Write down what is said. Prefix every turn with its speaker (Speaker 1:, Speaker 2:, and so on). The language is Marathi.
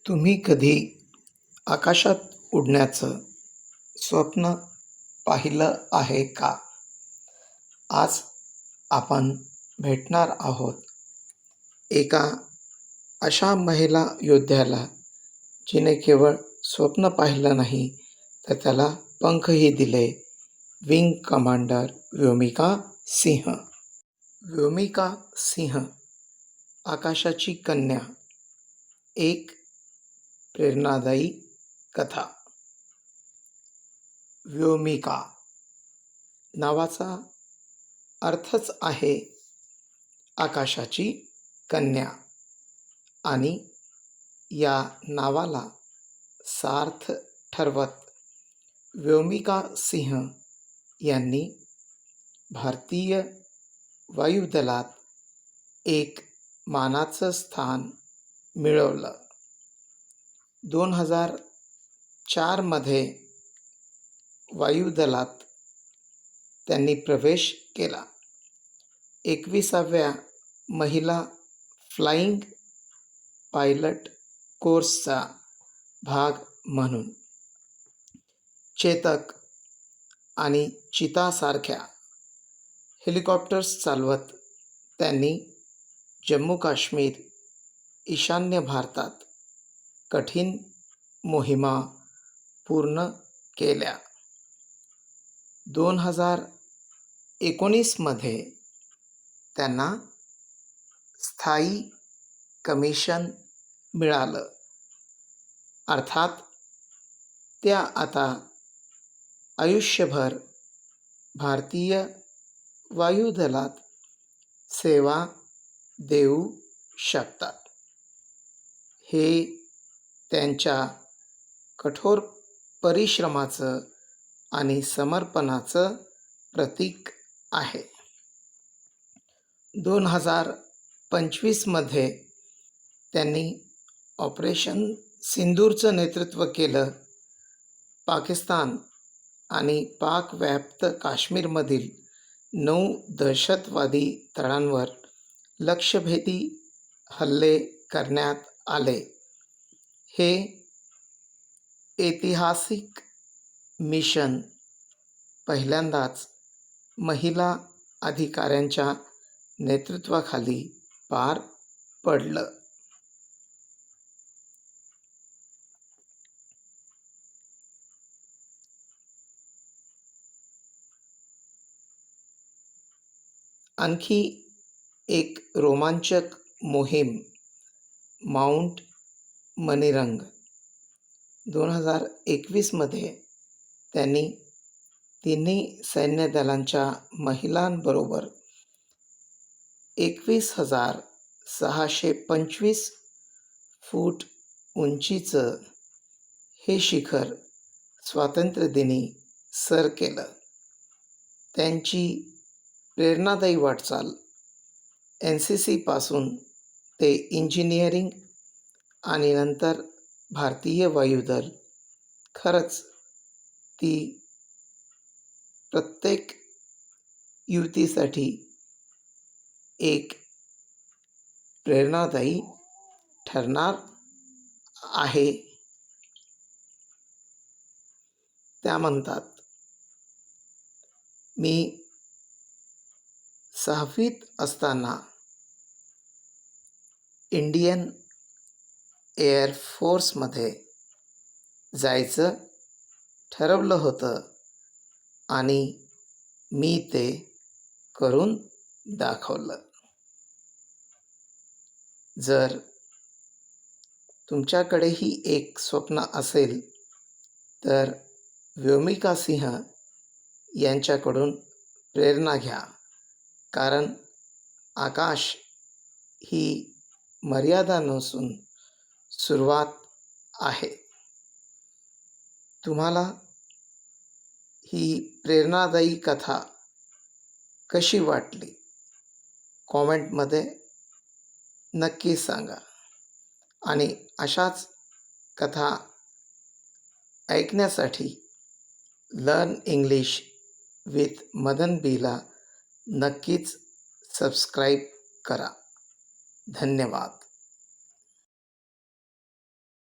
Speaker 1: तुम्ही कधी आकाशात उडण्याचं स्वप्न पाहिलं आहे का? आज आपण भेटणार आहोत एका अशा महिला योद्ध्याला जिने केवळ स्वप्न पाहिलं नाही तर त्याला पंखही दिले. Wing commander Vyomika Singh. व्योमिका सिंह, आकाशाची कन्या. एक प्रेरणादायी कथा. व्योमिका नावाचा अर्थच आहे आकाशाची कन्या आणि या नावाला सार्थ ठरवत व्योमिका सिंह यांनी भारतीय वायुदलात एक मानाचं स्थान मिळवलं. 2004 वायुदलात त्यांनी प्रवेश केला. 21व्या महिला फ्लाइंग पायलट कोर्सचा भाग म्हणून. चेतक आणि चितासारख्या हेलिकॉप्टर्स चालवत त्यांनी जम्मू काश्मीर, ईशान्य भारतात कठीण मोहिमा पूर्ण केल्या. 2019 त्यांना स्थायी कमिशन मिळालं. अर्थात त्या आता आयुष्यभर भारतीय वायुदलात सेवा देऊ शकतात. हे त्यांच्या कठोर परिश्रमाचं आणि समर्पणाचं प्रतीक आहे. 2025 त्यांनी ऑपरेशन सिंदूरचं नेतृत्व केलं. पाकिस्तान आणि पाकव्याप्त काश्मीरमधील 9 दहशतवादी तळांवर लक्ष्यभेदी हल्ले करण्यात आले. हे ऐतिहासिक मिशन पहिल्यांदाच महिला अधिकाऱ्यांच्या नेतृत्वाखाली पार पडलं. आणखी एक रोमांचक मोहीम माउंट मनीरंग. 2021 त्यांनी तिन्ही सैन्य दलांच्या महिलांबरोबर 21,625 फूट उंचीचं हे शिखर स्वातंत्र्यदिनी सर केलं. त्यांची प्रेरणादायी वाटचाल NCC पासून ते इंजिनिअरिंग आणि नंतर भारतीय वायुदल, खरंच ती प्रत्येक युवतीसाठी एक प्रेरणादायी ठरणार आहे. त्या म्हणतात, मी 6वीत असताना इंडियन एअरफोर्समध्ये जायचं ठरवलं होतं आणि मी ते करून दाखवलं. जर तुमच्याकडेही एक स्वप्न असेल तर व्योमिका सिंह यांच्याकडून प्रेरणा घ्या, कारण आकाश ही मर्यादा नसून सुरुवात आहे. तुम्हाला ही प्रेरणादायी कथा कशी वाटली कॉमेंटमध्ये नक्की सांगा. आणि अशाच कथा ऐकण्यासाठी लर्न इंग्लिश विथ मदन बीला नक्कीच सबस्क्राईब करा. धन्यवाद.